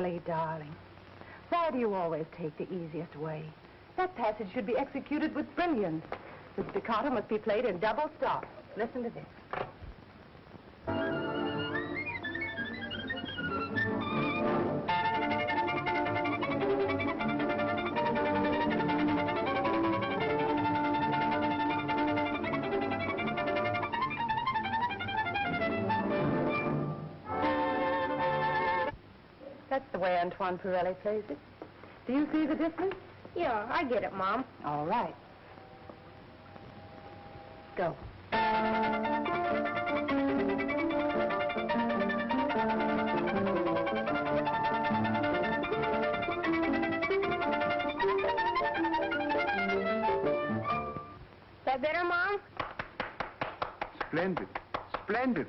Billy, darling. Why do you always take the easiest way? That passage should be executed with brilliance. The staccato must be played in double stop. Listen to this. That's the way Antoine Pirelli plays it. Do you see the difference? Yeah, I get it, Mom. All right. Go. That better, Mom? Splendid. Splendid.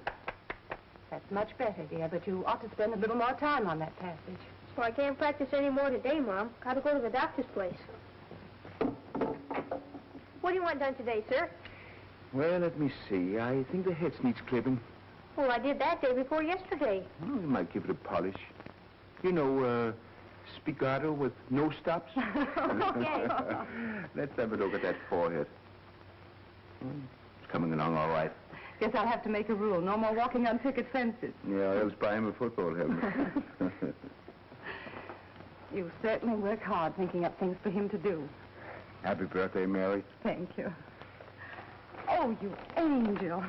That's much better, dear, but you ought to spend a little more time on that passage. Well, I can't practice any more today, Mom. Gotta go to the doctor's place. What do you want done today, sir? Well, let me see. I think the head needs clipping. Well, I did that day before yesterday. Oh, you might give it a polish. You know, spiccato with no stops. Okay. Let's have a look at that forehead. It's coming along all right. Guess I'll have to make a rule. No more walking on picket fences. Yeah, else buy him a football helmet. You certainly work hard thinking up things for him to do. Happy birthday, Mary. Thank you. Oh, you angel.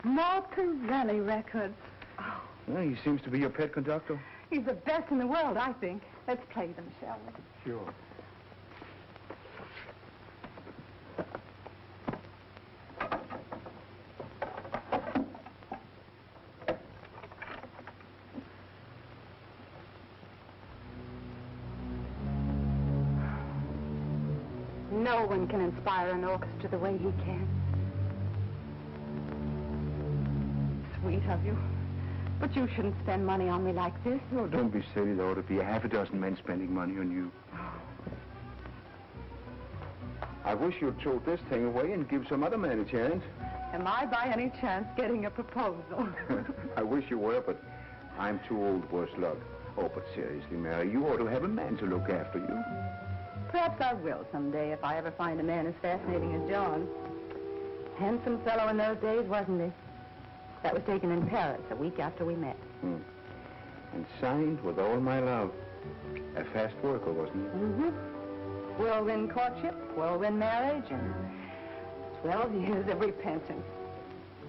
More Pirelli records. Oh. Well, he seems to be your pet conductor. He's the best in the world, I think. Let's play them, shall we? Sure. No one can inspire an orchestra the way he can. Sweet of you. But you shouldn't spend money on me like this. Oh, don't be silly. There ought to be a half a dozen men spending money on you. I wish you'd throw this thing away and give some other man a chance. Am I by any chance getting a proposal? I wish you were, but I'm too old, worse luck. Oh, but seriously, Mary, you ought to have a man to look after you. Perhaps I will someday if I ever find a man as fascinating as John. Handsome fellow in those days, wasn't he? That was taken in Paris a week after we met. And signed with all my love. A fast worker, wasn't he? Mm-hmm. Whirlwind courtship, whirlwind marriage, and 12 years of repentance.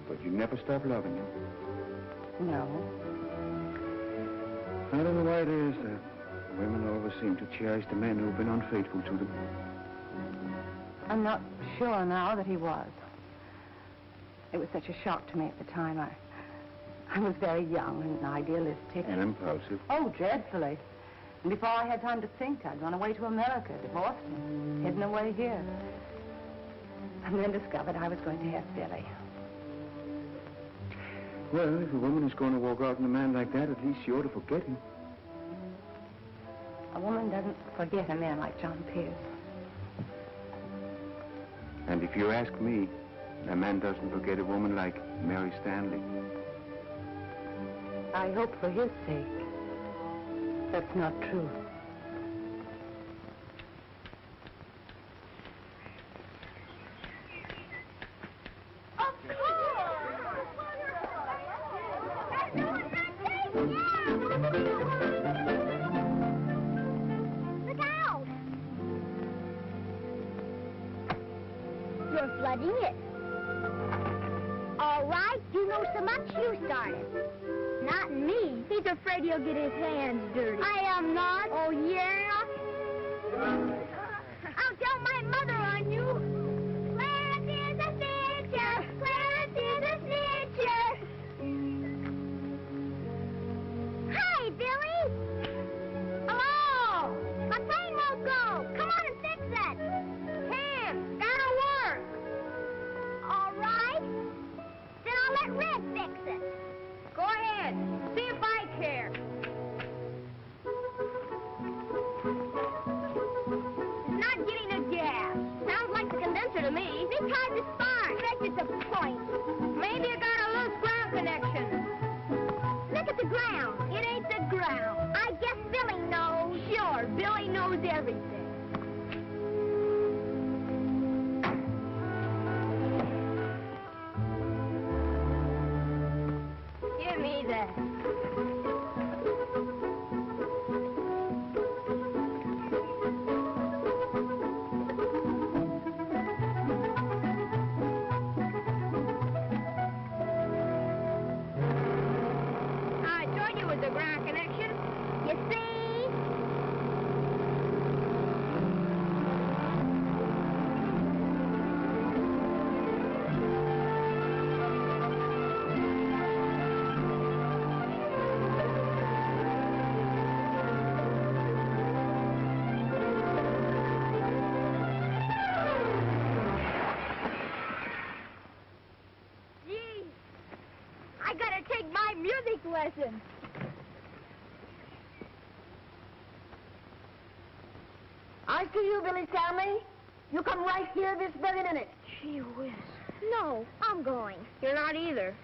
But you never stopped loving him. No. I don't know why it is that women always seem to cherish the men who've been unfaithful to them. I'm not sure now that he was. It was such a shock to me at the time. I was very young and idealistic. And impulsive. Oh, dreadfully. And before I had time to think, I'd run away to America, divorced him, hidden away here. And then discovered I was going to have Billy. Well, if a woman is going to walk out on a man like that, at least she ought to forget him. A woman doesn't forget a man like John Pierce. And if you ask me, a man doesn't forget a woman like Mary Stanley. I hope for his sake that's not true. Look out! You're flooding it. All right, you know so much, you started. Not me. He's afraid he'll get his hands dirty. I am not. Oh, yeah? I'll tell my mother on you. Clarence is a snitcher. Clarence is a snitcher. Hi, Billy. Hello. My plane won't go. Come on and fix it. Can't. Gotta work. All right. Then I'll let Red fix it. Go ahead. See if I care. It's not getting a gas. Sounds like the condenser to me. It's hard to spark. That's just a point. Maybe I got a loose ground connection. Look at the ground. around. I guess Billy knows. Sure, Billy knows everything. Give me that. I told you it was a ground connection. You see? Gee, I gotta take my music lesson. I see you, Billy Stanley. You come right here this very minute. Gee whiz. No, I'm going. You're not either.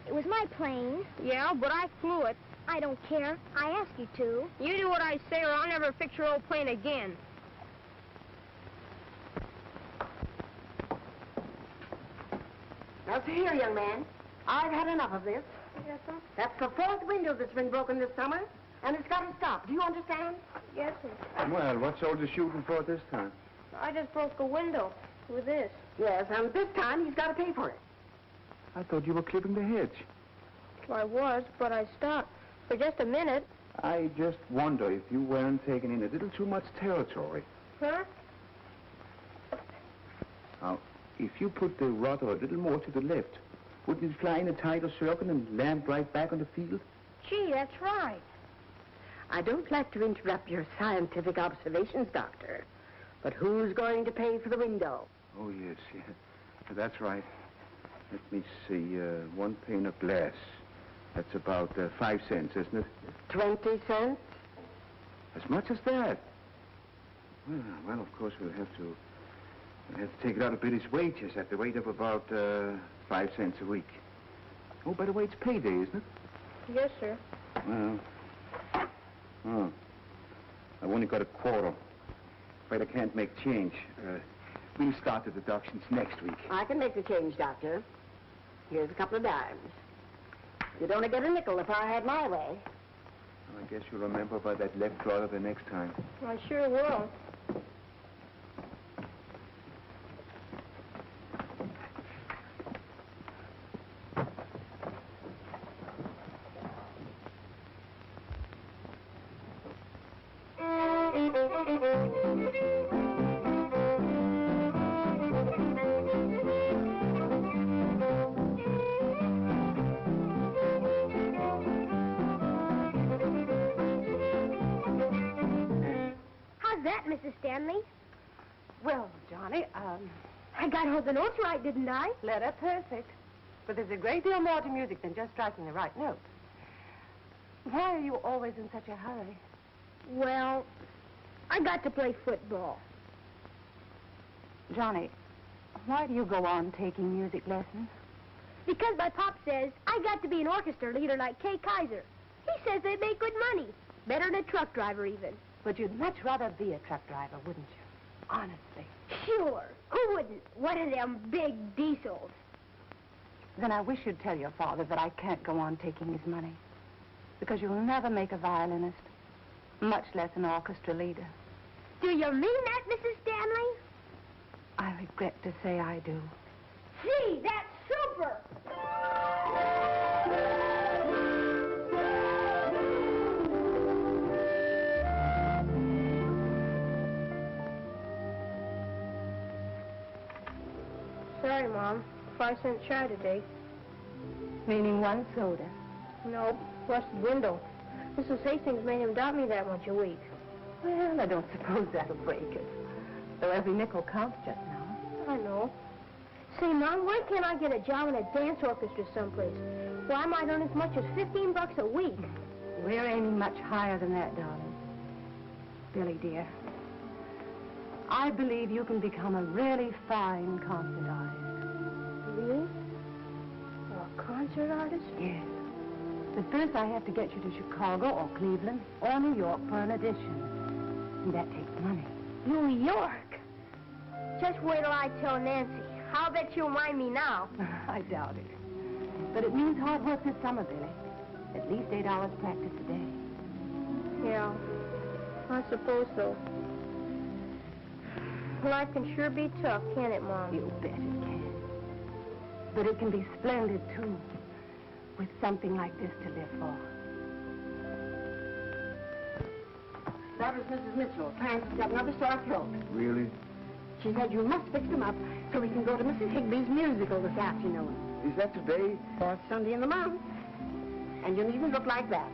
It was my plane. Yeah, but I flew it. I don't care. I asked you to. You do what I say or I'll never fix your old plane again. Now, see here, young man. I've had enough of this. Yes, sir. That's the fourth window that's been broken this summer, and it's got to stop. Do you understand? Yes, sir. Well, what's all the shooting for this time? I just broke a window with this. Yes, and this time he's got to pay for it. I thought you were clipping the hedge. Well, I was, but I stopped for just a minute. I just wonder if you weren't taking in a little too much territory. Huh? Now, if you put the rudder a little more to the left, wouldn't it fly in a tighter circle and land right back on the field? Gee, that's right. I don't like to interrupt your scientific observations, Doctor, but who's going to pay for the window? Oh, yes, yes. That's right. Let me see, one pane of glass. That's about 5 cents, isn't it? 20 cents? As much as that? Well, of course, we'll have to take it out of Billy's wages at the rate of about 5 cents a week. Oh, by the way, it's payday, isn't it? Yes, sir. Well, I've only got a quarter. Afraid I can't make change. We'll start the deductions next week. I can make the change, Doctor. Here's a couple of dimes. You'd only get a nickel if I had my way. Well, I guess you'll remember by that left rudder the next time. I sure will. How's that, Mrs. Stanley? Well, Johnny, I got all the notes right, didn't I? letter perfect. But there's a great deal more to music than just striking the right note. Why are you always in such a hurry? Well, I got to play football. Johnny, why do you go on taking music lessons? Because my pop says I got to be an orchestra leader like Kay Kaiser. He says they make good money. Better than a truck driver, even. But you'd much rather be a truck driver, wouldn't you? Honestly. Sure. Who wouldn't? One of them big diesels. Then I wish you'd tell your father that I can't go on taking his money. Because you'll never make a violinist, much less an orchestra leader. Do you mean that, Mrs. Stanley? I regret to say I do. Gee, that's super! Sorry, Mom. 5-cent shy today. Meaning one soda. Nope, busted window. Mrs. Hastings made him doubt me that much a week. Well, I don't suppose that'll break it. Though every nickel counts just now. I know. Say, Mom, why can't I get a job in a dance orchestra someplace? Well, I might earn as much as $15 a week. We're aiming much higher than that, darling. Billy, dear, I believe you can become a really fine concert artist. Me? A concert artist? Yes. But first I have to get you to Chicago or Cleveland or New York for an audition. And that takes money. New York? Just wait till I tell Nancy. I'll bet she'll mind me now. I doubt it. But it means hard work this summer, Billy. At least 8 hours practice a day. Yeah, I suppose so. Life can sure be tough, can't it, Mom? You bet it can. But it can be splendid, too. With something like this to live for. That was Mrs. Mitchell. Clarence has got another sore throat. Really? She said you must fix him up so we can go to Mrs. Higby's musical this afternoon. Is that today? Fourth Sunday in the month. And you needn't look like that.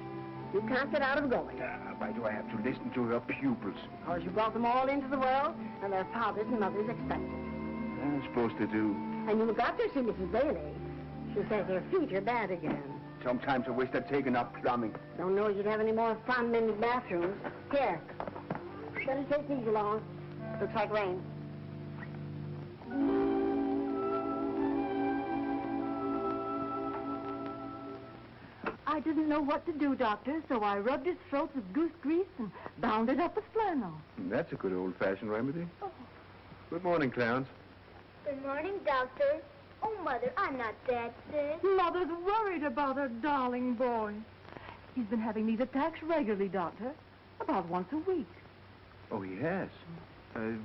You can't get out of going. Why do I have to listen to her pupils? Because you brought them all into the world, and their fathers and mothers expect it. I'm supposed to do. And you got to see Mrs. Bailey. She says her feet are bad again. Sometimes I wish they'd taken up plumbing. Don't know if you'd have any more fun in the bathrooms. Here. Better take these along. Looks like rain. I didn't know what to do, Doctor, so I rubbed his throat with goose grease and bound it up with flannel. That's a good old-fashioned remedy. Oh. Good morning, Clarence. Good morning, Doctor. Oh, Mother, I'm not that sick. Mother's worried about her darling boy. He's been having these attacks regularly, Doctor. About once a week. Oh, he has?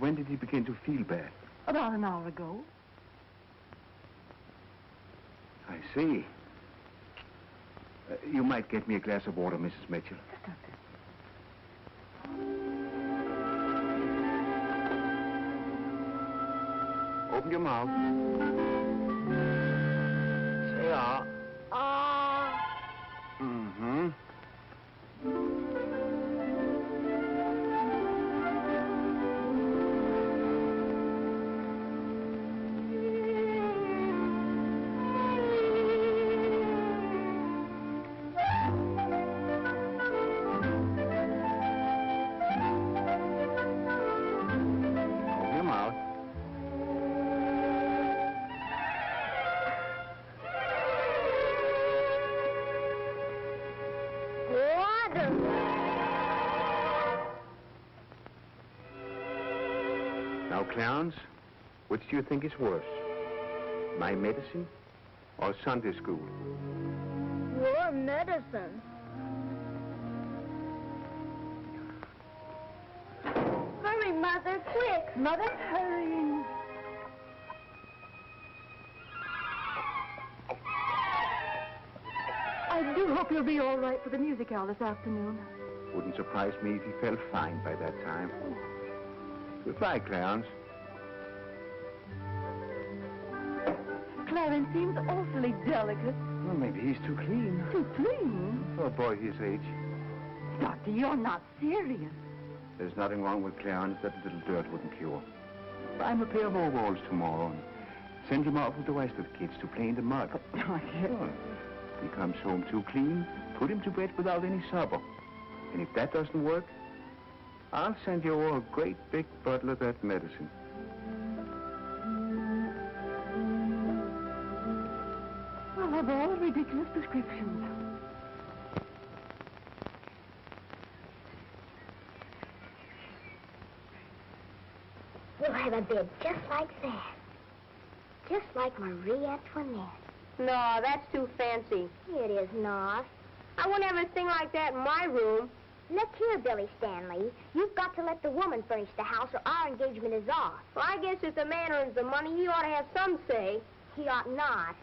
When did he begin to feel bad? About an hour ago. I see. You might get me a glass of water, Mrs. Mitchell. Yes, Doctor. Open your mouth. Say ah. Mm-hmm. Open your mouth. Now, Clarence, which do you think is worse? My medicine or Sunday school? Your medicine. Hurry, Mother, quick. Mother's hurrying. I do hope you'll be all right for the music hour this afternoon. Wouldn't surprise me if he felt fine by that time. Goodbye, Clarence. Clarence seems awfully delicate. Well, maybe he's too clean. Too clean. For a boy his age. Doctor, you're not serious. There's nothing wrong with Clarence that a little dirt wouldn't cure. Buy him a pair of overalls tomorrow and send him out with the rest of the kids to play in the mud. Oh, Sure. If he comes home too clean, put him to bed without any supper. And if that doesn't work, I'll send you all a great big bottle of that medicine. I'll have all the ridiculous prescriptions. We'll have a bed just like that. Just like Marie Antoinette. No, that's too fancy. It is not. I wouldn't have a thing like that in my room. Look here, Billy Stanley. You've got to let the woman furnish the house or our engagement is off. Well, I guess if the man earns the money, he ought to have some say. He ought not.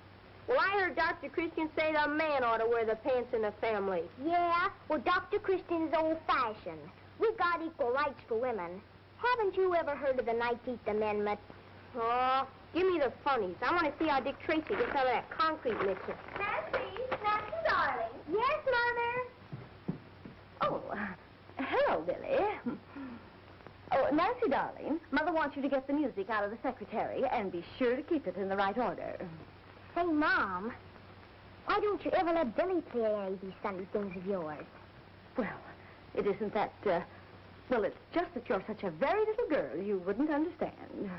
Well, I heard Dr. Christian say the man ought to wear the pants in the family. Yeah? Well, Dr. Christian is old-fashioned. We've got equal rights for women. Haven't you ever heard of the 19th Amendment? Oh, give me the funnies. I want to see how Dick Tracy gets out of that concrete mixer. Nancy, darling. Yes, Mother. Oh, hello, Billy. Oh, Nancy, darling, Mother wants you to get the music out of the secretary and be sure to keep it in the right order. Say, Mom, why don't you ever let Billy play any of these Sunday things of yours? Well, it isn't that, well, it's just that you're such a very little girl, you wouldn't understand.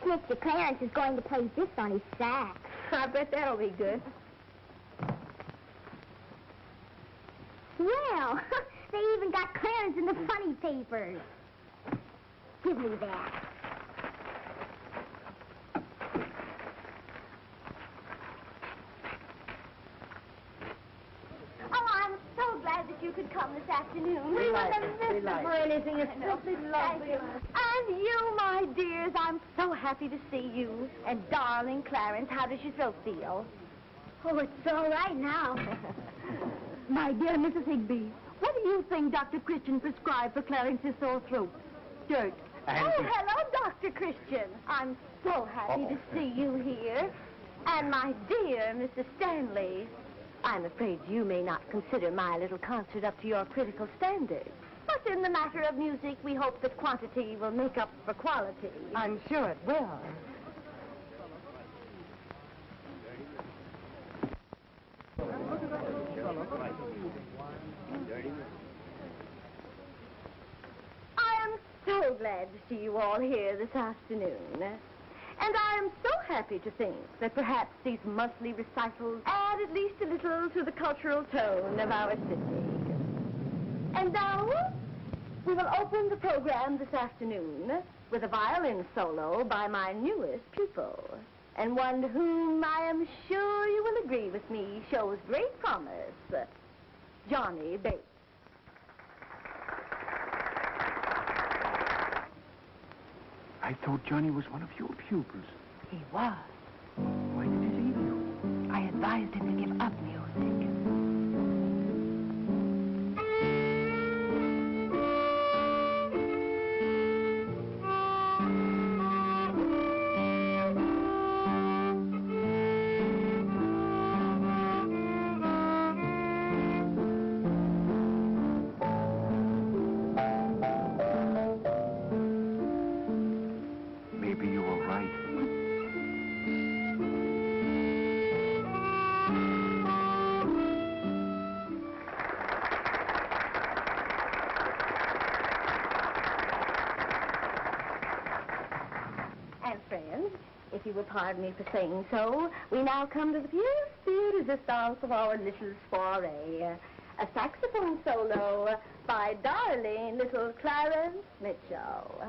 Mr. Clarence is going to play this on his sax. I bet that'll be good. Well, they even got Clarence in the funny papers. Give me that. Oh, I'm so glad that you could come this afternoon. We like wouldn't it. have We missed like it for it. anything. It's simply lovely. And you, my dears, I'm so happy to see you. And darling Clarence, how does your throat feel? Oh, it's all right now. My dear Mrs. Higbee, what do you think Dr. Christian prescribed for Clarence's sore throat? Dirt. And- Oh, hello, Dr. Christian. I'm so happy to see you here. And my dear Mr. Stanley, I'm afraid you may not consider my little concert up to your critical standards. But in the matter of music, we hope that quantity will make up for quality. I'm sure it will. I am so glad to see you all here this afternoon. And I am so happy to think that perhaps these monthly recitals add at least a little to the cultural tone of our city. And now, we will open the program this afternoon with a violin solo by my newest pupil, and one whom I am sure you will agree with me shows great promise, Johnny Bates. I thought Johnny was one of your pupils. He was. Why did he leave you? I advised him to give up music. Maybe you were right. And friends, if you will pardon me for saying so, we now come to the pièce de resistance of our little soirée. A saxophone solo by darling little Clarence Mitchell.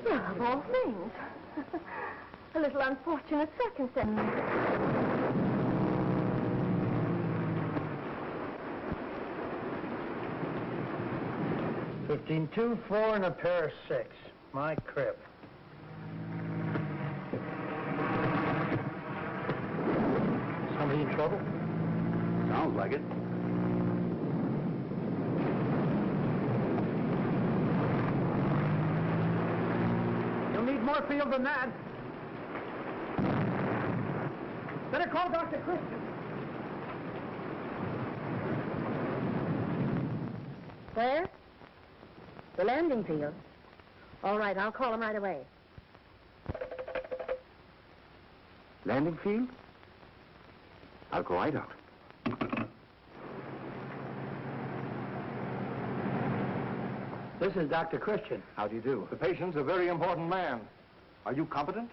Well, of all things. A little unfortunate circumstance. 15-2, 4, and a pair of 6. My crib. Somebody in trouble? Sounds like it. You'll need more field than that. Better call Dr. Christian. Where? The landing field. All right, I'll call him right away. Landing field? I'll go right out. This is Dr. Christian. How do you do? The patient's a very important man. Are you competent?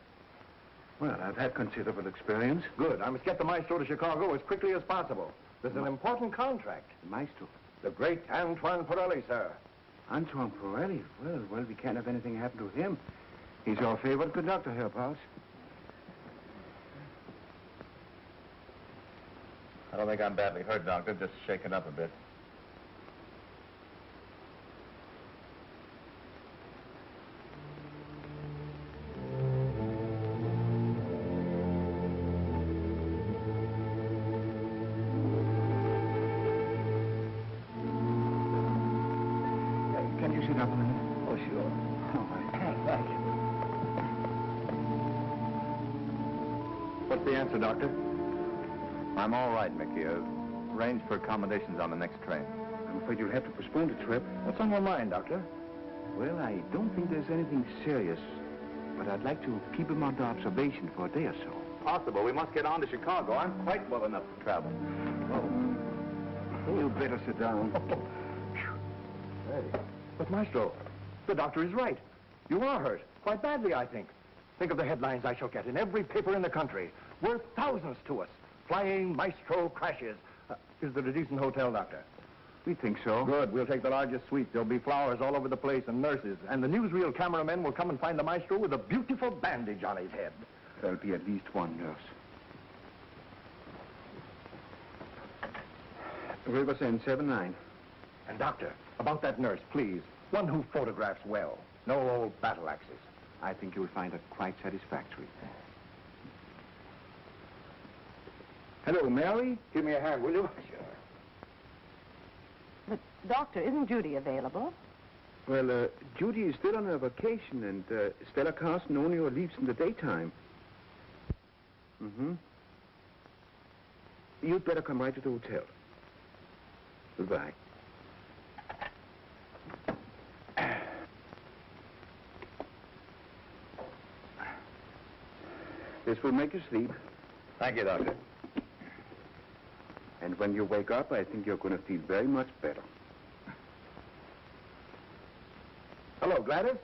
Well, I've had considerable experience. Good. I must get the maestro to Chicago as quickly as possible. There's an important contract. Maestro. The great Antoine Pirelli, sir. Antoine Pirelli. Well, we can't have anything happen to him. He's our favorite conductor here, boss. don't think I'm badly hurt, Doctor. Just shaken up a bit. Can you sit up a minute? Oh, sure. Oh, I can't. Thank you. What's the answer, Doctor? I'm all right, Mickey. Arranged for accommodations on the next train. I'm afraid you'll have to postpone the trip. What's on your mind, Doctor? Well, I don't think there's anything serious, but I'd like to keep him under observation for a day or so. Possible. We must get on to Chicago. I'm quite well enough to travel. Oh, you better sit down. Hey. But, Maestro, the doctor is right. You are hurt. Quite badly, I think. Think of the headlines I shall get in every paper in the country. Worth thousands to us. Flying Maestro crashes. Is there a decent hotel, Doctor? We think so. Good. We'll take the largest suite. There'll be flowers all over the place and nurses. And the newsreel cameramen will come and find the Maestro with a beautiful bandage on his head. There'll be at least one nurse. River's End 7-9. And, Doctor, about that nurse, please. One who photographs well. No old battle axes. I think you'll find her quite satisfactory. Hello, Mary. Give me a hand, will you? Sure. But, Doctor, isn't Judy available? Well, Judy is still on her vacation, and Stella Carson only leaves in the daytime. Mm-hmm. You'd better come right to the hotel. Goodbye. This will make you sleep. Thank you, Doctor. And when you wake up, I think you're going to feel very much better. Hello, Gladys.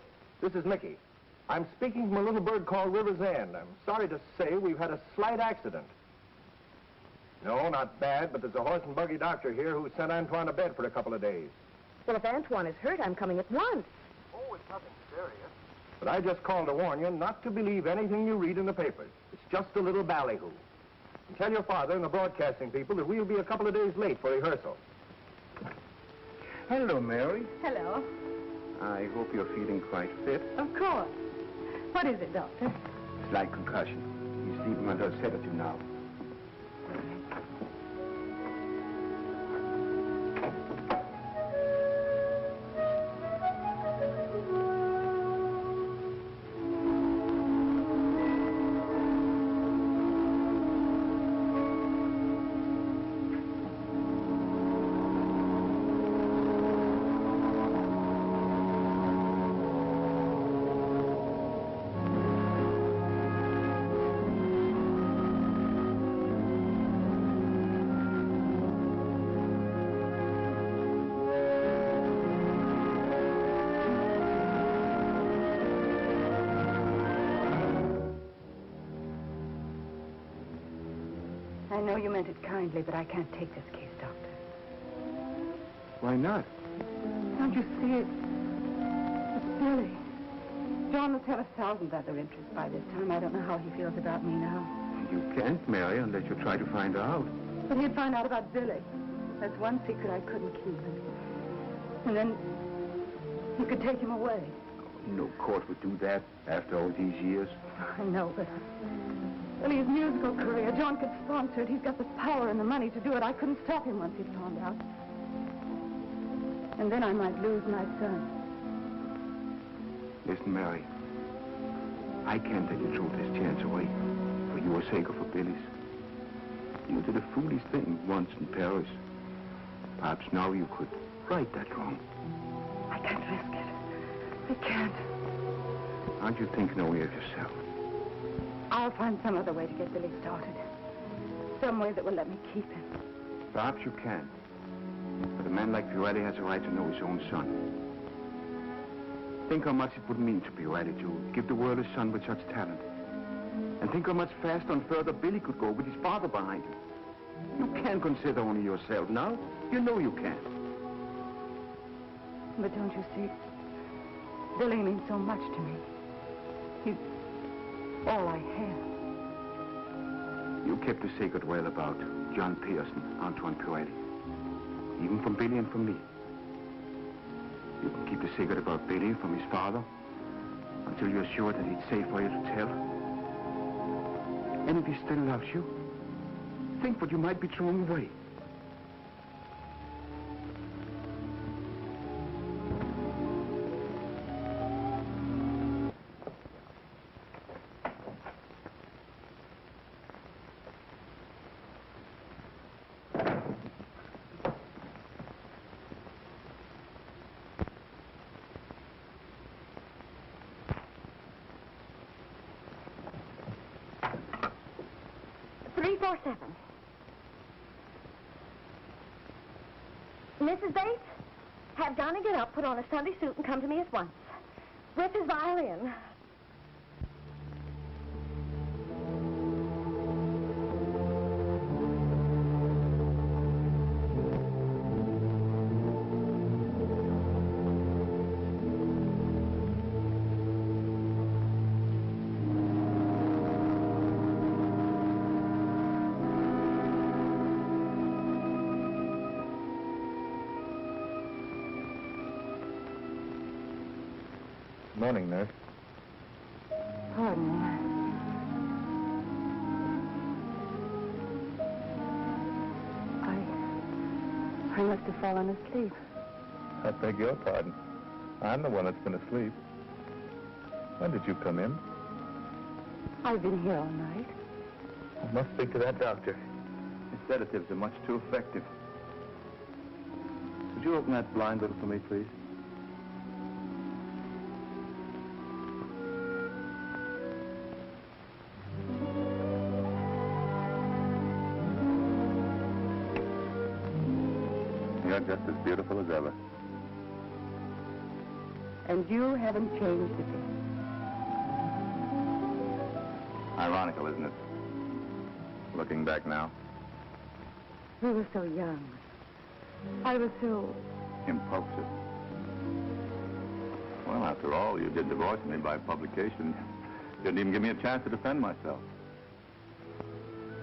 This is Mickey. I'm speaking from a little bird called River's End. I'm sorry to say we've had a slight accident. No, not bad, but there's a horse and buggy doctor here who sent Antoine to bed for a couple of days. Well, if Antoine is hurt, I'm coming at once. Oh, it's nothing serious. But I just called to warn you not to believe anything you read in the papers. It's just a little ballyhoo. And tell your father and the broadcasting people that we'll be a couple of days late for rehearsal. Hello, Mary. Hello. I hope you're feeling quite fit. Of course. What is it, Doctor? Slight concussion. He's sleeping under a sedative now. I know you meant it kindly, but I can't take this case, Doctor. Why not? Don't you see it? It's Billy. John must have 1,000 other interests by this time. I don't know how he feels about me now. You can't, Mary, unless you try to find out. But he'd find out about Billy. That's one secret I couldn't keep. And then you could take him away. No court would do that after all these years. I know, but Billy's musical career, John could sponsor it. He's got the power and the money to do it. I couldn't stop him once he'd found out. And then I might lose my son. Listen, Mary. I can't let you throw this chance away. For your sake or for Billy's. You did a foolish thing once in Paris. Perhaps now you could right that wrong. I can't risk it. I can't. Aren't you thinking only of yourself? I'll find some other way to get Billy started. Some way that will let me keep him. Perhaps you can. But a man like Pirelli has a right to know his own son. Think how much it would mean to Pirelli to give the world a son with such talent. And think how much faster and further Billy could go with his father behind him. You can't consider only yourself now. You know you can't. But don't you see? Billy means so much to me. He's all I have. You kept a sacred well about John Pearson, Antoine Pirelli. Even from Billy and from me. You can keep the secret about Billy from his father until you're sure that it's safe for you to tell. And if he still loves you, think what you might be throwing away. Mrs. Bates, have Johnny get up, put on a Sunday suit, and come to me at once. With his violin. Morning, nurse. Pardon me. I must have fallen asleep. I beg your pardon. I'm the one that's been asleep. When did you come in? I've been here all night. I must speak to that doctor. His sedatives are much too effective. Could you open that blind little for me, please? You're just as beautiful as ever. And you haven't changed a bit. Ironical, isn't it? Looking back now. We were so young. I was so... Impulsive. Well, after all, you did divorce me by publication. You didn't even give me a chance to defend myself.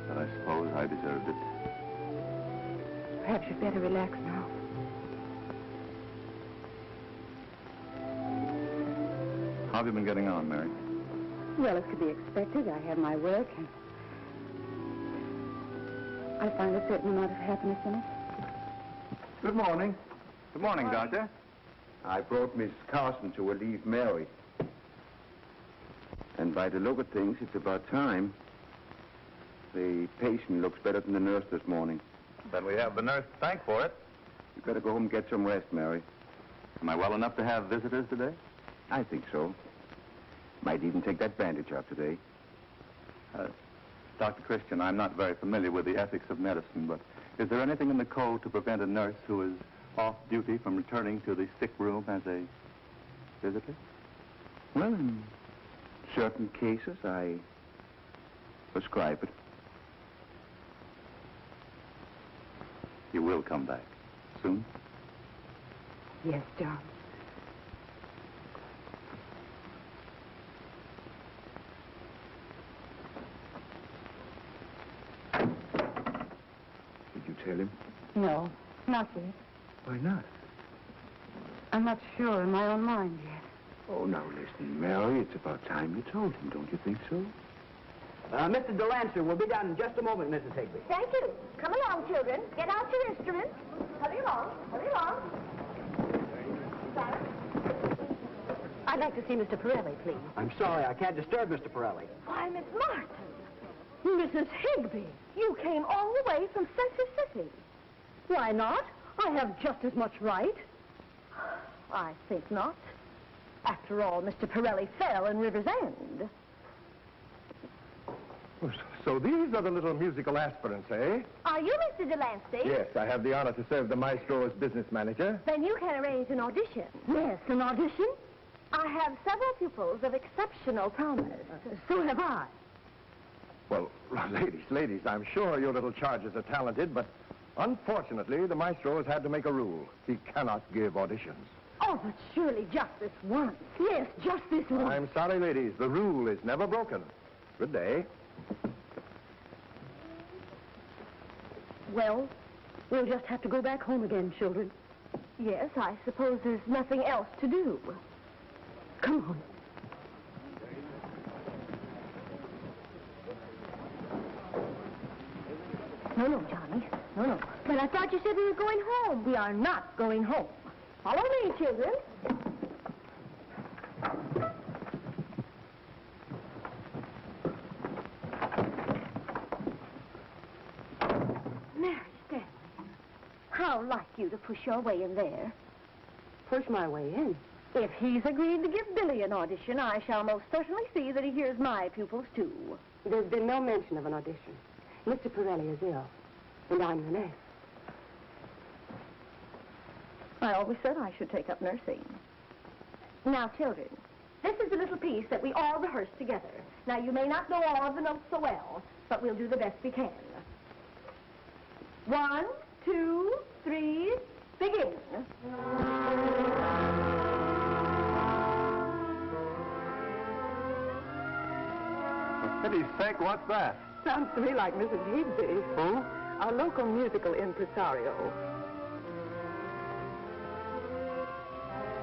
But I suppose I deserved it. Perhaps you'd better relax now. How have you been getting on, Mary? Well, as could be expected, I have my work, and I find a certain amount of happiness in it. Good morning. Good morning, Doctor. I brought Miss Carson to relieve Mary. And by the look of things, it's about time. The patient looks better than the nurse this morning. Then we have the nurse to thank for it. You better go home and get some rest, Mary. Am I well enough to have visitors today? I think so. Might even take that bandage out today. Dr. Christian, I'm not very familiar with the ethics of medicine, but is there anything in the code to prevent a nurse who is off duty from returning to the sick room as a visitor? Well, in certain cases, I prescribe it. You will come back soon? Yes, John. Did you tell him? No, not yet. Why not? I'm not sure in my own mind yet. Oh, now listen, Mary, it's about time you told him, don't you think so? Mr. Delancey will be down in just a moment, Mrs. Higby. Thank you. Come along, children. Get out your instruments. Hurry along. Hurry along. Sarah? I'd like to see Mr. Pirelli, please. I'm sorry, I can't disturb Mr. Pirelli. Why, Miss Martin. Mrs. Higby, you came all the way from Century City. Why not? I have just as much right. I think not. After all, Mr. Pirelli fell in River's End. So these are the little musical aspirants, eh? Are you Mr. Delancey? Yes, I have the honor to serve the maestro as business manager. Then you can arrange an audition. Yes, an audition? I have several pupils of exceptional promise. So have I. Well, ladies, I'm sure your little charges are talented, but unfortunately, the maestro has had to make a rule. He cannot give auditions. Oh, but surely just this once. Yes, just this once. I'm sorry, ladies. The rule is never broken. Good day. Well, We'll just have to go back home again, children. yes, I suppose there's nothing else to do. Come on. No, Johnny. No. But I thought you said we were going home. We are not going home. Follow me, children. Mary Stanley, how like you to push your way in there. Push my way in. If he's agreed to give Billy an audition, I shall most certainly see that he hears my pupils, too. There's been no mention of an audition. Mr. Pirelli is ill, and I'm the nurse. I always said I should take up nursing. Now, children, this is a little piece that we all rehearse together. Now, you may not know all of the notes so well, but we'll do the best we can. 1, 2, 3, begin. For pity's sake, what's that? Sounds to me like Mrs. Higby. Who? Our local musical impresario.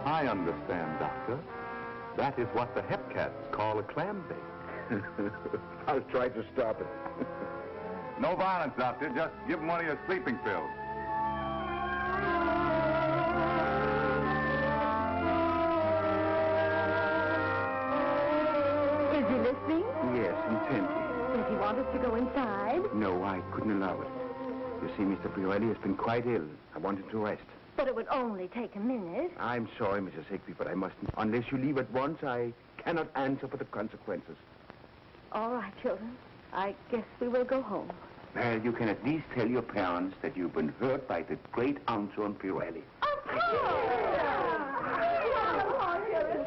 I understand, Doctor. That is what the hepcats call a clam bake. I was trying to stop it. No violence, Doctor. Just give him one of your sleeping pills. Is he listening? Yes, intently. Does he want us to go inside? No, I couldn't allow it. You see, Mr. Pirelli has been quite ill. I wanted to rest. But it would only take a minute. I'm sorry, Mrs. Higby, but I mustn't. Unless you leave at once, I cannot answer for the consequences. All right, children. I guess we will go home. Well, you can at least tell your parents that you've been hurt by the great Anton Pirelli. Of course!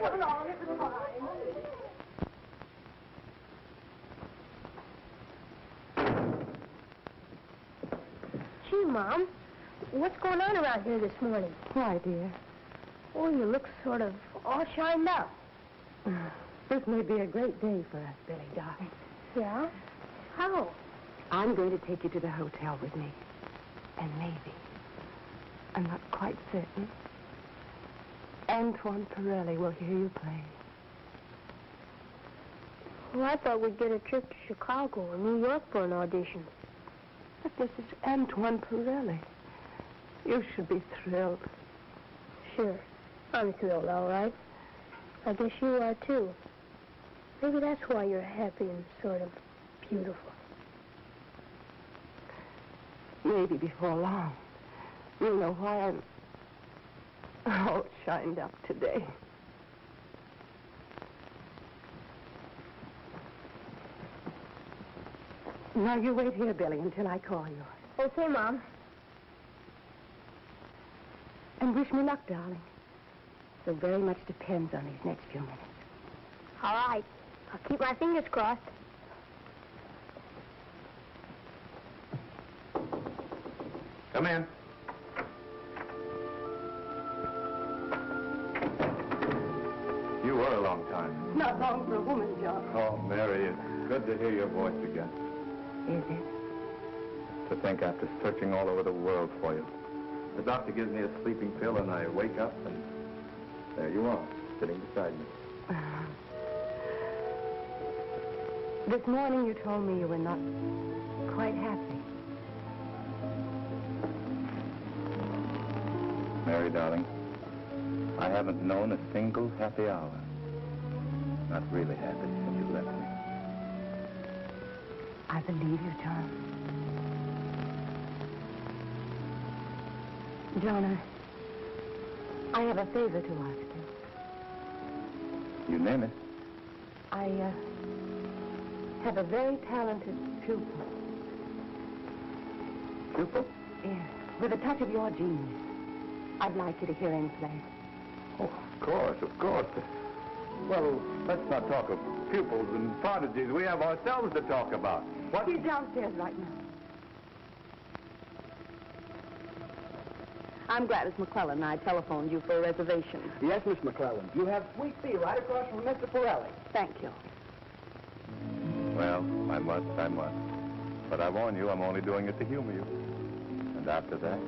Come along, it's fine. Gee, Mom, what's going on around here this morning? Why, dear? Oh, you look sort of all shined up. This may be a great day for us, Billy, darling. Yeah? How? I'm going to take you to the hotel with me. And maybe, I'm not quite certain, Antoine Pirelli will hear you play. Well, I thought we'd get a trip to Chicago or New York for an audition. But this is Antoine Pirelli. You should be thrilled. Sure. I'm thrilled, all right. I guess you are, too. Maybe that's why you're happy and sort of beautiful. Maybe before long, you'll know why I'm all shined up today. Now, you wait here, Billy, until I call you. Okay, Mom. And wish me luck, darling. So very much depends on these next few minutes. All right. I'll keep my fingers crossed. Come in. You were a long time. Not long for a woman, John. Oh, Mary, it's good to hear your voice again. Is it? To think after searching all over the world for you. The doctor gives me a sleeping pill and I wake up and there you are, sitting beside me. This morning you told me you were not quite happy. Mary, darling, I haven't known a single happy hour. Not really happy since you left me. I believe you, John. John, I have a favor to ask you. You name it. I have a very talented pupil. Pupil? Yes, with a touch of your genius. I'd like you to hear him play. Oh, of course. Well, let's not talk of pupils and prodigies. We have ourselves to talk about. What? He's downstairs right now. I'm Gladys McClellan. I telephoned you for a reservation. Yes, Miss McClellan. You have Suite B right across from Mr. Pirelli. Thank you. Well, I must. But I warn you, I'm only doing it to humor you. And after that?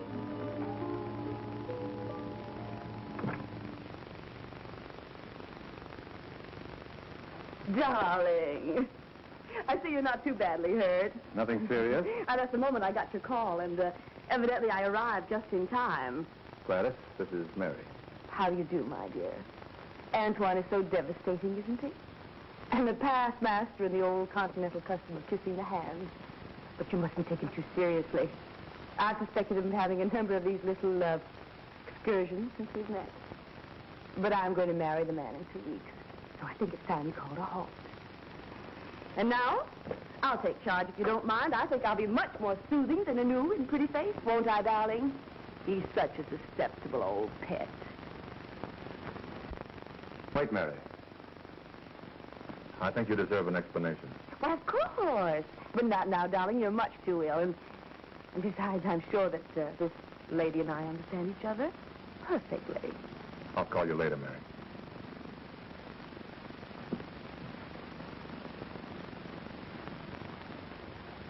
Darling, I see you're not too badly hurt. Nothing serious? And at the moment I got your call, and evidently I arrived just in time. Gladys, this is Mary. How do you do, my dear? Antoine is so devastating, isn't he? And the past master in the old continental custom of kissing the hand. But you mustn't take him too seriously. I suspected him of having a number of these little excursions since we've met. But I'm going to marry the man in 2 weeks. So I think it's time you called a halt. And now, I'll take charge if you don't mind. I think I'll be much more soothing than a new and pretty face, won't I, darling? He's such a susceptible old pet. Wait, Mary. I think you deserve an explanation. Well, of course. But not now, darling. You're much too ill. And besides, I'm sure that this lady and I understand each other perfectly. I'll call you later, Mary.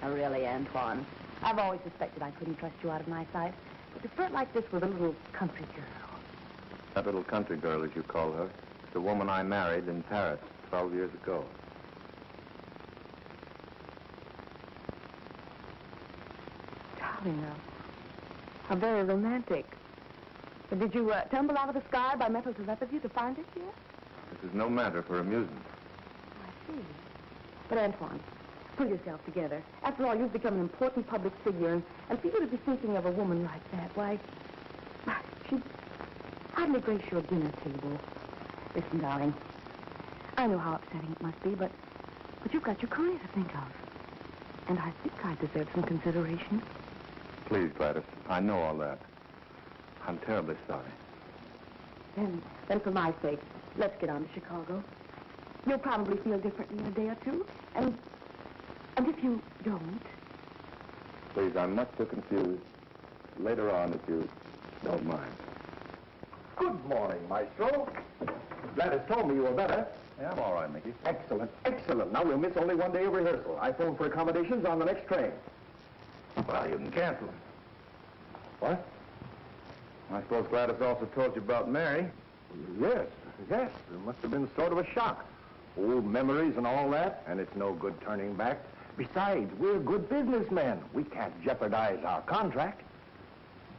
Now, really, Antoine, I've always suspected I couldn't trust you out of my sight. But to flirt like this with a little country girl. That little country girl, as you call her, is the woman I married in Paris 12 years ago. Darling, how very romantic. But did you tumble out of the sky by mental telepathy to find it here? This is no matter for amusement. I see. But, Antoine, pull yourself together. After all, you've become an important public figure, and for you to be thinking of a woman like that, why, she'd hardly grace your dinner table. Listen, darling, I know how upsetting it must be, but you've got your career to think of. And I think I deserve some consideration. Please, Gladys, I know all that. I'm terribly sorry. Then for my sake, let's get on to Chicago. You'll probably feel differently in a day or two, and if you don't... Please, I'm much too confused. Later on, if you don't mind. Good morning, Maestro. Gladys told me you were better. Yeah, I'm all right, Mickey. Excellent, excellent. Now we'll miss only one day of rehearsal. I phoned for accommodations on the next train. Well, you can cancel them. What? I suppose Gladys also told you about Mary. Yes. It must have been sort of a shock. Old memories and all that, and it's no good turning back. Besides, we're good businessmen. We can't jeopardize our contract.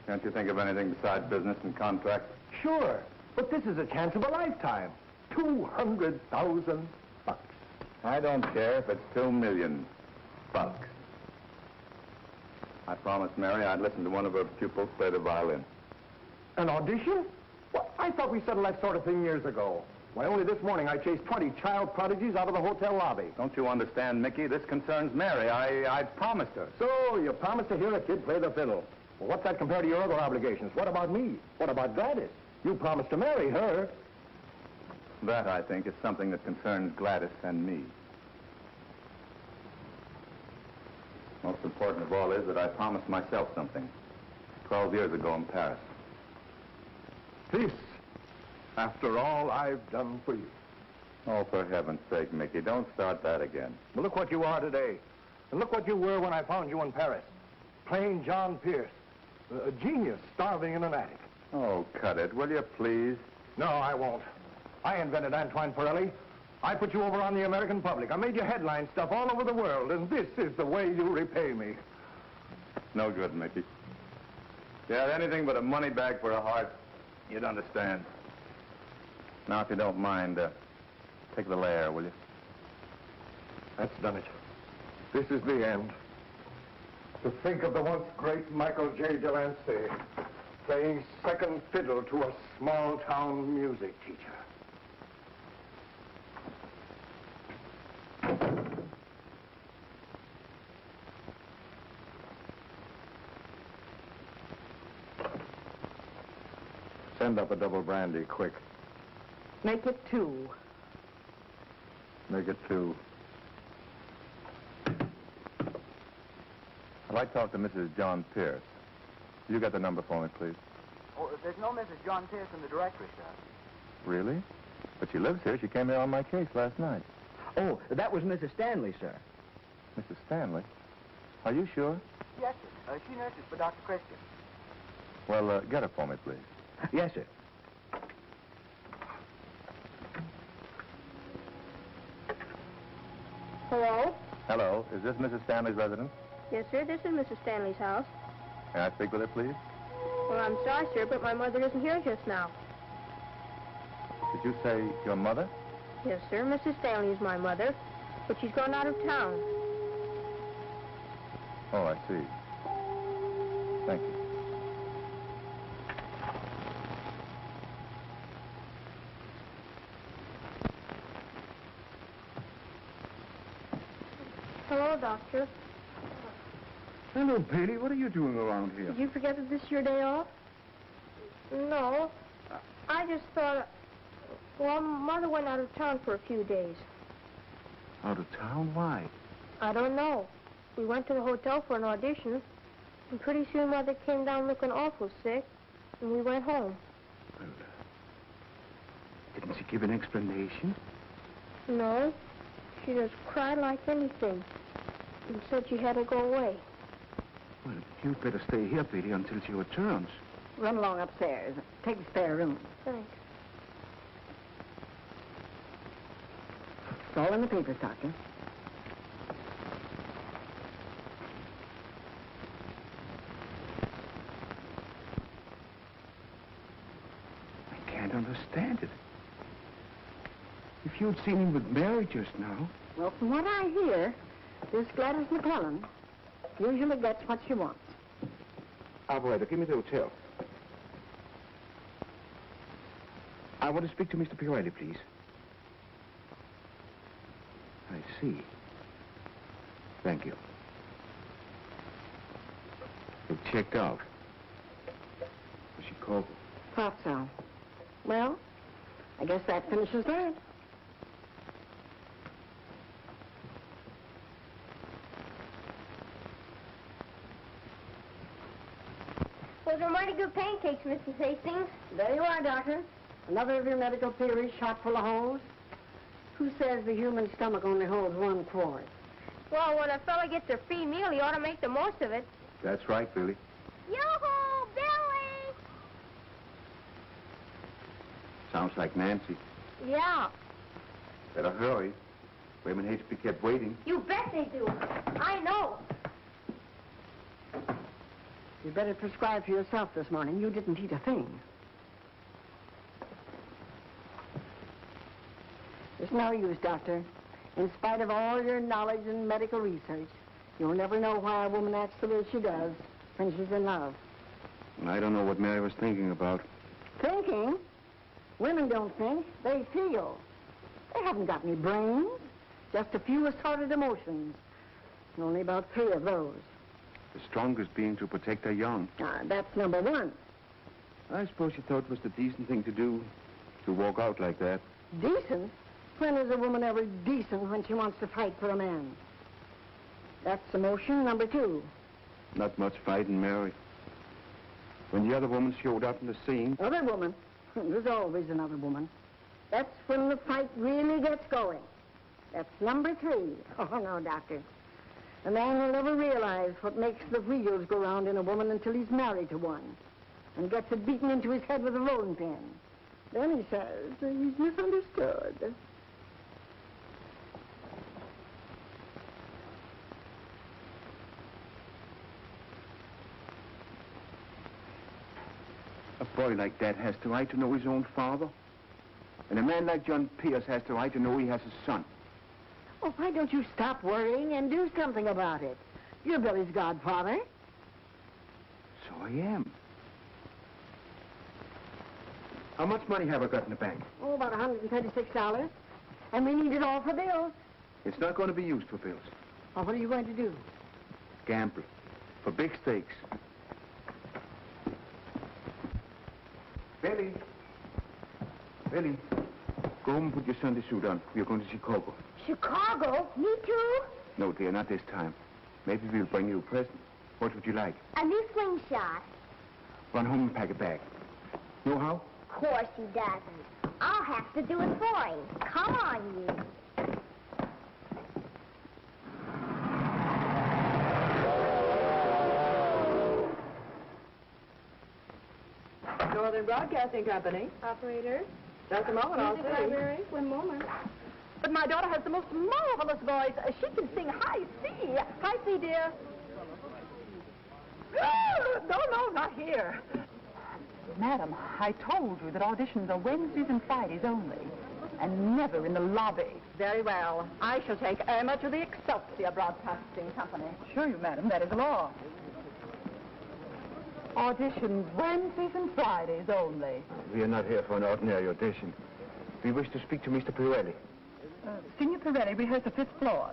Can't you think of anything besides business and contracts? Sure, but this is a chance of a lifetime. $200,000. I don't care if it's $2 million. I promised Mary I'd listen to one of her pupils play the violin. An audition? Well, I thought we settled that sort of thing years ago. Why, only this morning I chased 20 child prodigies out of the hotel lobby. Don't you understand, Mickey? This concerns Mary. I promised her. So, you promised to hear a kid play the fiddle. Well, what's that compared to your other obligations? What about me? What about Gladys? You promised to marry her. That, I think, is something that concerns Gladys and me. Most important of all is that I promised myself something 12 years ago in Paris. This, after all I've done for you. Oh, for heaven's sake, Mickey, don't start that again. Well, look what you are today. And look what you were when I found you in Paris. Plain John Pierce. A genius starving in an attic. Oh, cut it, will you, please? No, I won't. I invented Antoine Pirelli. I put you over on the American public. I made you headline stuff all over the world, and this is the way you repay me. No good, Mickey. If you had anything but a money bag for a heart, you'd understand. Now, if you don't mind, take a little air, will you? That's done it. This is the end. To think of the once great Michael J. Delancey playing second fiddle to a small-town music teacher. Send up a double brandy, quick. Make it 2. Make it 2. I'd like to talk to Mrs. John Pierce. You got the number for me, please. Oh, there's no Mrs. John Pierce in the directory, sir. Really? But she lives here. She came here on my case last night. Oh, that was Mrs. Stanley, sir. Mrs. Stanley? Are you sure? Yes, sir. She nurses for Dr. Christian. Well, get her for me, please. Yes, sir. Hello? Hello, is this Mrs. Stanley's residence? Yes, sir, this is Mrs. Stanley's house. May I speak with her, please? Well, I'm sorry, sir, but my mother isn't here just now. Did you say your mother? Yes, sir, Mrs. Stanley is my mother, but she's gone out of town. Oh, I see. Thank you. Hello, Doctor. Hello, Bailey. What are you doing around here? Did you forget that this is your day off? No. I just thought... Well, Mother went out of town for a few days. Out of town? Why? I don't know. We went to the hotel for an audition, and pretty soon Mother came down looking awful sick, and we went home. Well, didn't she give an explanation? No. She just cried like anything, and said she had to go away. Well, you'd better stay here, Bailey, until she returns. Run along upstairs. Take the spare room. Thanks. It's all in the papers, Doctor. I can't understand it. If you'd seen him with Mary just now... Well, from what I hear, this Gladys McClellan usually gets what she wants. Operator, give me the hotel. I want to speak to Mr. Pirelli, please. I see. Thank you. You've checked out. Chicago. Thought so. Well, I guess that finishes that. Those are mighty good pancakes, Mrs. Hastings. There you are, Doctor. Another of your medical theories shot full of holes. Who says the human stomach only holds 1 quart? Well, when a fella gets a free meal, he ought to make the most of it. That's right, Billy. Yoo-hoo, Billy! Sounds like Nancy. Yeah. Better hurry. Women hate to be kept waiting. You bet they do. I know. You better prescribe for yourself this morning. You didn't eat a thing. It's no use, Doctor. In spite of all your knowledge and medical research, you'll never know why a woman acts the way she does when she's in love. I don't know what Mary was thinking about. Thinking? Women don't think. They feel. They haven't got any brains. Just a few assorted emotions. And only about 3 of those. The strongest being to protect her young. That's number 1. I suppose she thought it was the decent thing to do, to walk out like that. Decent? When is a woman ever decent when she wants to fight for a man? That's emotion number 2. Not much fighting, Mary. When the other woman showed up in the scene... Other woman? There's always another woman. That's when the fight really gets going. That's number 3. Oh, no, Doctor. A man will never realize what makes the wheels go round in a woman until he's married to one and gets it beaten into his head with a rolling pin. Then he says he's misunderstood. A boy like that has the right to know his own father. And a man like John Pierce has the right to know he has a son. Well, why don't you stop worrying and do something about it? You're Billy's godfather. So I am. How much money have I got in the bank? Oh, about $136. And we need it all for bills. It's not going to be used for bills. Well, what are you going to do? Gamble. For big stakes. Billy. Billy. Go home and put your Sunday suit on. We're going to Chicago. Chicago? Me too? No, dear, not this time. Maybe we'll bring you a present. What would you like? A new slingshot. Run home and pack a bag. Know how? Of course he doesn't. I'll have to do it for him. Come on, you. Northern Broadcasting Company. Operator? Just a moment, I'll Music see. library? 1 moment. But my daughter has the most marvelous voice. She can sing high C. High C, dear. No, not here. Madam, I told you that auditions are Wednesdays and Fridays only, and never in the lobby. Very well. I shall take Irma to the Excelsior Broadcasting Company. Sure you, madam. That is the law. Auditions Wednesdays and Fridays only. We are not here for an ordinary audition. We wish to speak to Mr. Pirelli. Signor Pirelli rehearsed the 5th floor.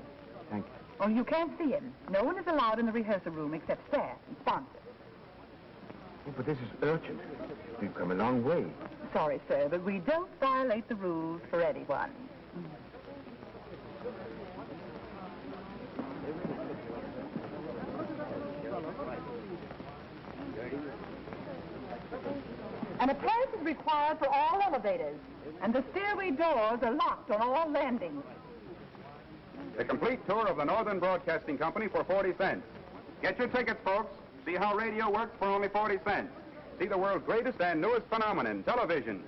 Thank you. Oh, you can't see him. No one is allowed in the rehearsal room except staff and sponsors. Oh, but this is urgent. We've come a long way. Sorry, sir, but we don't violate the rules for anyone. An appearance is required for all elevators, and the stairway doors are locked on all landings. A complete tour of the Northern Broadcasting Company for 40 cents. Get your tickets, folks. See how radio works for only 40 cents. See the world's greatest and newest phenomenon, television.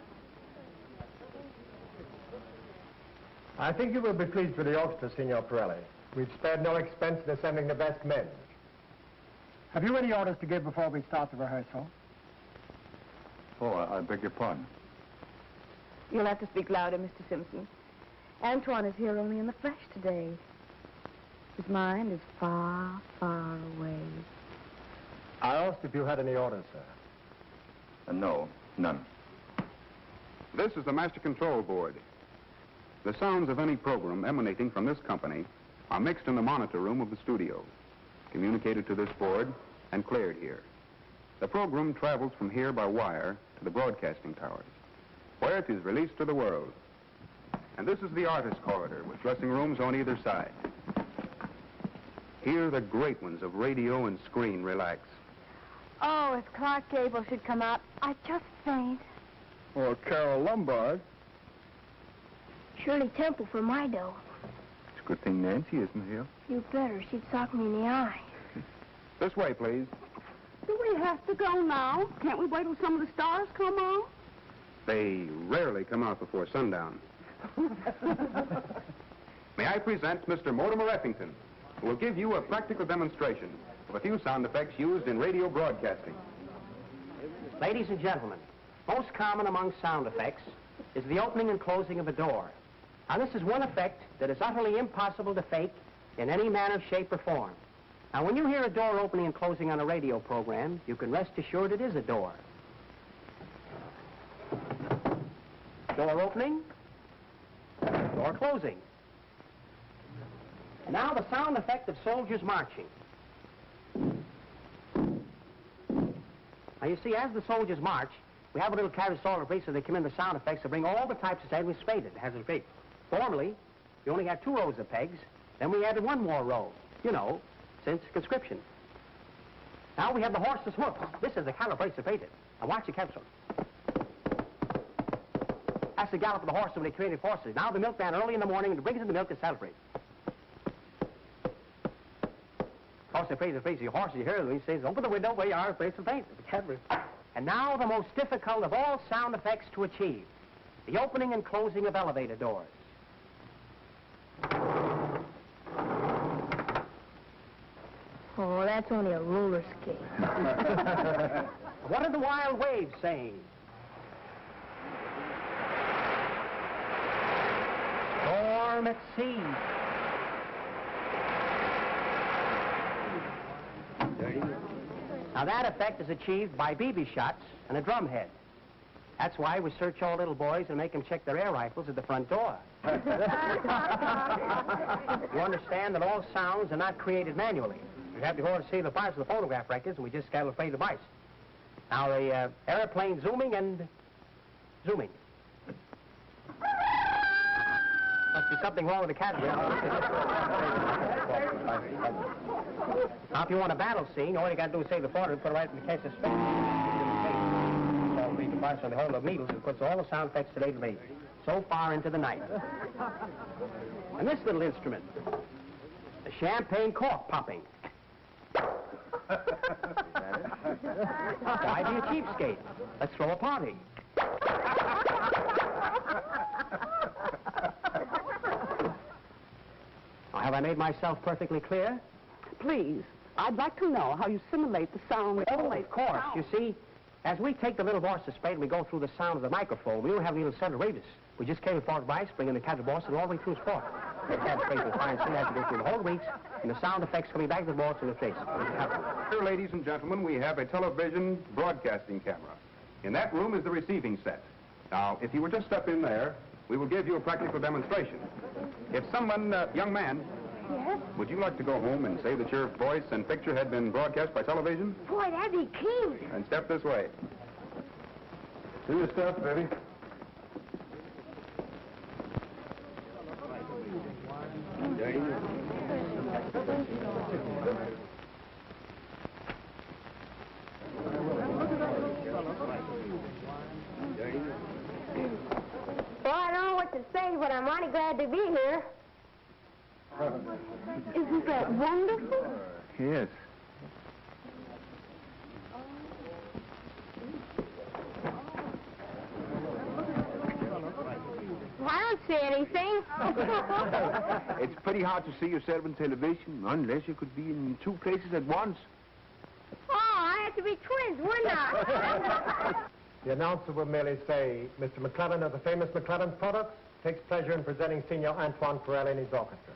I think you will be pleased with the orchestra, Signor Pirelli. We've spared no expense in assembling the best men. Have you any orders to give before we start the rehearsal? Oh, I beg your pardon. You'll have to speak louder, Mr. Simpson. Antoine is here only in the flesh today. His mind is far, far away. I asked if you had any orders, sir. No, none. This is the Master Control Board. The sounds of any program emanating from this company are mixed in the monitor room of the studio, communicated to this board, and cleared here. The program travels from here by wire to the broadcasting towers, where it is released to the world. And this is the artist corridor with dressing rooms on either side. Here the great ones of radio and screen relax. Oh, if Clark Gable should come out, I'd just faint. Or Carol Lombard. Shirley Temple for my dough. It's a good thing Nancy isn't here. You better. She'd sock me in the eye. This way, please. Do we have to go now? Can't we wait till some of the stars come on? They rarely come out before sundown. May I present Mr. Mortimer Effington, who will give you a practical demonstration of a few sound effects used in radio broadcasting. Ladies and gentlemen, most common among sound effects is the opening and closing of a door. Now, this is one effect that is utterly impossible to fake in any manner, shape, or form. Now, when you hear a door opening and closing on a radio program, you can rest assured it is a door. Door opening, door closing. And now the sound effect of soldiers marching. Now, you see, as the soldiers march, we have a little carousel of so they come in the sound effects to bring all the types of sound. We spade it, has a peak. Formerly, we only had 2 rows of pegs. Then we added 1 more row, you know, since conscription. Now we have the horse's hoofs. This is the calibrated painted. Now watch the capsule. That's the gallop of the horse when they created forces. Now the milkman early in the morning brings in the milk to celebrate. Horse they praise the horse, you hear him, he says, open the window where you are, place the paint. And now the most difficult of all sound effects to achieve, the opening and closing of elevator doors. Oh, that's only a roller skate. What are the wild waves saying? Storm at sea. Now that effect is achieved by BB shots and a drum head. That's why we search all little boys and make them check their air rifles at the front door. You understand that all sounds are not created manually. You have to go and see the parts of the phonograph records, and we just calibrate the device. Now the airplane zooming and zooming. Must be something wrong with the category. Now, if you want a battle scene, all you got to do is save the photo and put it right in the case of space. So read the parts on the whole of needles and puts all the sound effects today to me. So far into the night. And this little instrument, the champagne cork popping. Why be a cheapskate? Let's throw a party. Now, have I made myself perfectly clear? Please, I'd like to know how you simulate the sound. Oh, of course. You see, as we take the little voice to spade and we go through the sound of the microphone, we don't have any little center radius. We just carry forward vice, bringing the cat voice and all the way through his port. The cat space and fine still has to go through the whole reach, and the sound effects coming back to the voice and the face. Here, ladies and gentlemen, we have a television broadcasting camera. In that room is the receiving set. Now, if you will just step in there, we will give you a practical demonstration. If someone, young man, Yes? would you like to go home and say that your voice and picture had been broadcast by television? Boy, that'd be cute. And step this way. Do your stuff, baby. Well, I don't know what to say, but I'm mighty glad to be here. Isn't that wonderful? Yes. Well, I don't see anything. It's pretty hard to see yourself on television unless you could be in two places at once. Oh, I have to be twins, wouldn't I? The announcer will merely say, Mr. McClellan of the famous McClellan Products takes pleasure in presenting Signor Antoine Pirelli and his orchestra.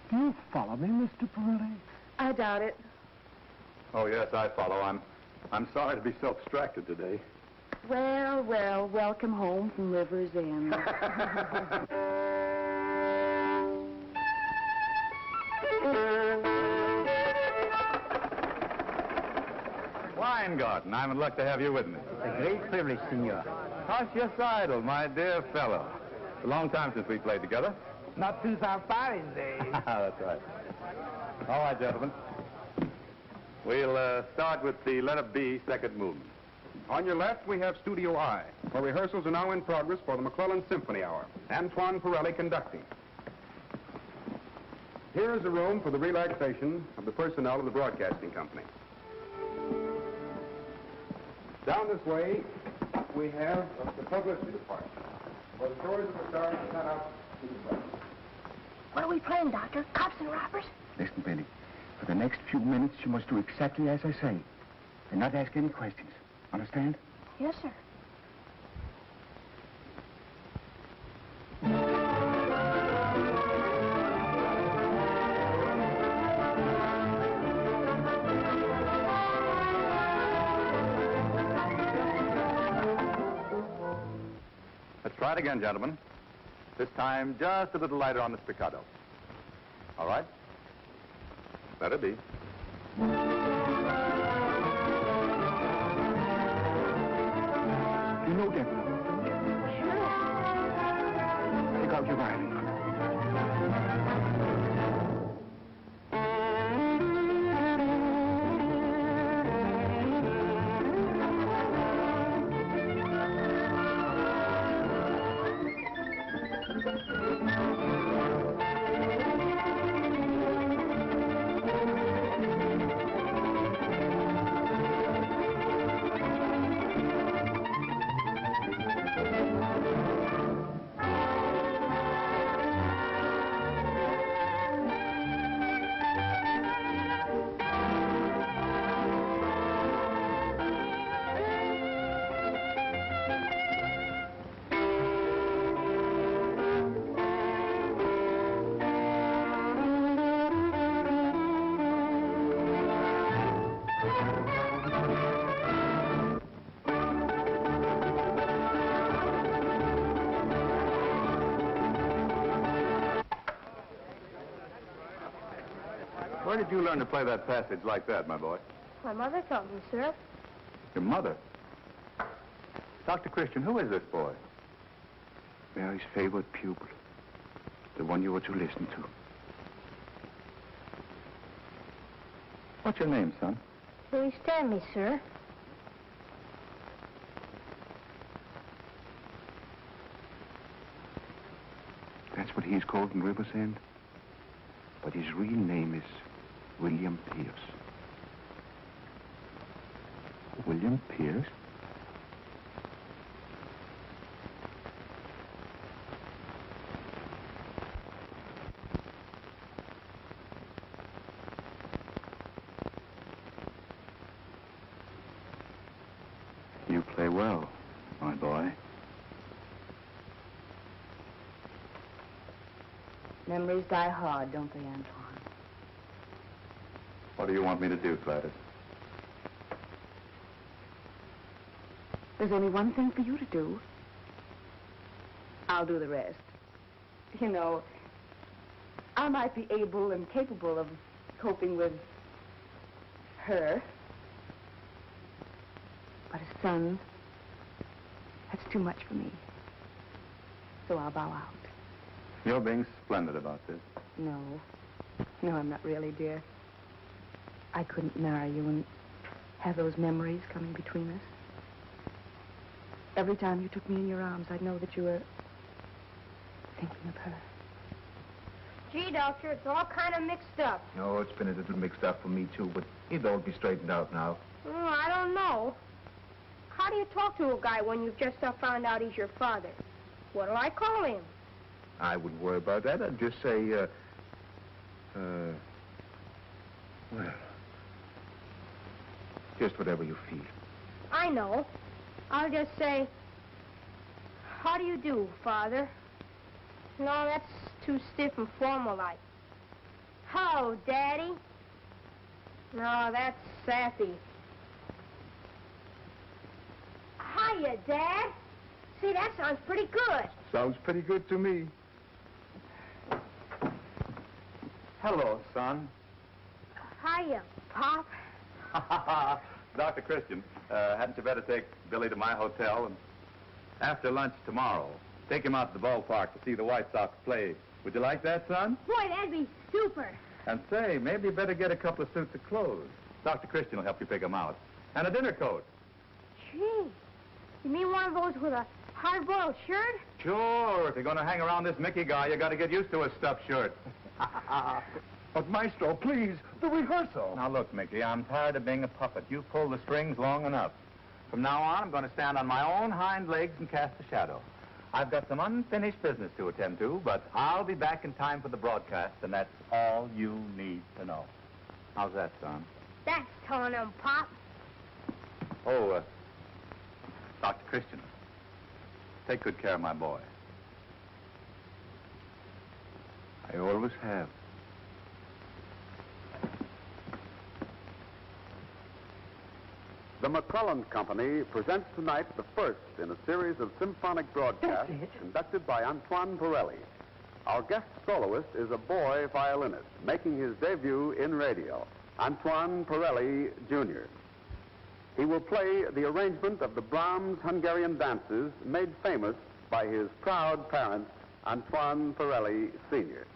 Do you follow me, Mr. Pirelli? I doubt it. Oh, yes, I follow. I'm sorry to be so abstracted today. Well, well, welcome home from River's End. Weingarten, I'm in luck to have you with me. It's a great privilege, senor. Cautious idol, my dear fellow. It's a long time since we played together. Not since our fighting days. That's right. All right, gentlemen. We'll start with the letter B, second movement. On your left, we have Studio I, where rehearsals are now in progress for the McClellan Symphony Hour. Antoine Pirelli conducting. Here is a room for the relaxation of the personnel of the broadcasting company. Down this way, we have the publicity department, where the stories of the stars are sent out to the press. What are we playing, Doctor? Cops and robbers? Listen, Billy. For the next few minutes, you must do exactly as I say. And not ask any questions. Understand? Yes, sir. Let's try it again, gentlemen. This time, just a little lighter on the staccato. All right? Let it be. You know that. Sure. Take out your violin. Where did you learn to play that passage like that, my boy? My mother taught me, sir. Your mother? Dr. Christian, who is this boy? Mary's favorite pupil. The one you were to listen to. What's your name, son? Louis Stanley, sir. That's what he's called in River's End. But his real name is William Pierce. William Pierce? You play well, my boy. Memories die hard, don't they, Antoine? What do you want me to do, Gladys? There's only one thing for you to do. I'll do the rest. You know, I might be able and capable of coping with her. But a son, that's too much for me. So I'll bow out. You're being splendid about this. No. No, I'm not really, dear. I couldn't marry you and have those memories coming between us. Every time you took me in your arms, I'd know that you were thinking of her. Gee, Doctor, it's all kind of mixed up. No, it's been a little mixed up for me, too, but it'll all be straightened out now. I don't know. How do you talk to a guy when you've just found out he's your father? What'll I call him? I wouldn't worry about that. I'd just say, well, just whatever you feel. I know. I'll just say, how do you do, Father? No, that's too stiff and formal-like. Hello, Daddy. No, that's sappy. Hiya, Dad. See, that sounds pretty good. Sounds pretty good to me. Hello, son. Hiya, Pop. Dr. Christian, hadn't you better take Billy to my hotel and after lunch tomorrow, take him out to the ballpark to see the White Sox play. Would you like that, son? Boy, that'd be super. And say, maybe you better get a couple of suits of clothes. Dr. Christian will help you pick them out. And a dinner coat. Gee, you mean one of those with a hard-boiled shirt? Sure, if you're going to hang around this Mickey guy, you got to get used to a stuffed shirt. But, Maestro, please, the rehearsal. Now, look, Mickey, I'm tired of being a puppet. You've pulled the strings long enough. From now on, I'm going to stand on my own hind legs and cast a shadow. I've got some unfinished business to attend to, but I'll be back in time for the broadcast, and that's all you need to know. How's that, son? That's telling him, Pop. Oh, Dr. Christian, take good care of my boy. I always have. The McClelland Company presents tonight the first in a series of symphonic broadcasts conducted by Antoine Pirelli. Our guest soloist is a boy violinist making his debut in radio, Antoine Pirelli, Jr. He will play the arrangement of the Brahms Hungarian dances made famous by his proud parents, Antoine Pirelli, Sr.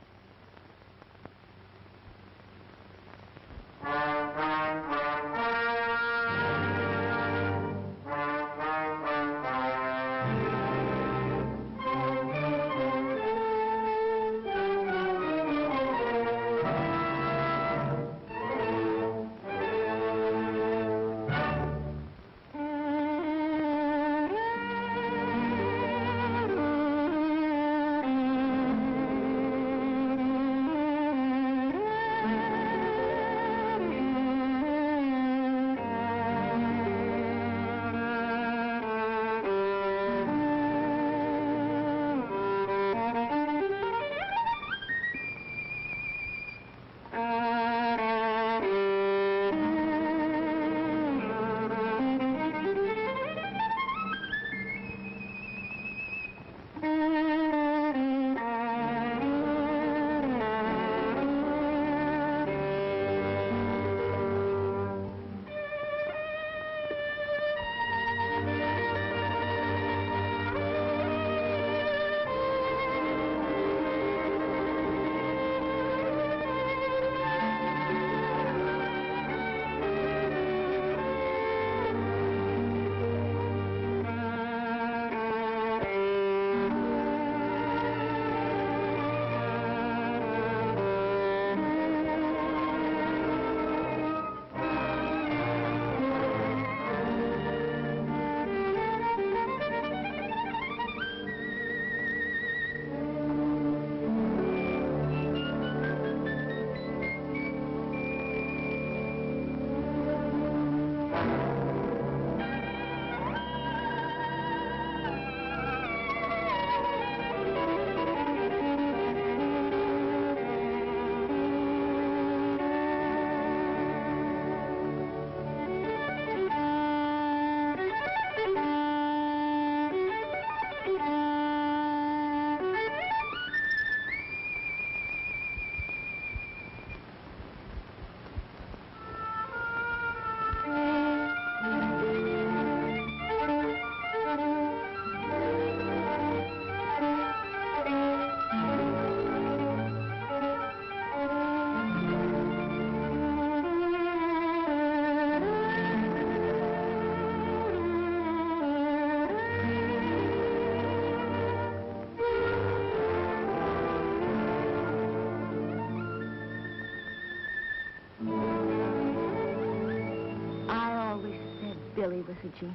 Billy was a genius.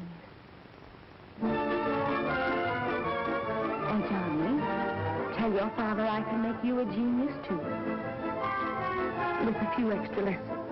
And Johnny, tell your father I can make you a genius too. With a few extra lessons.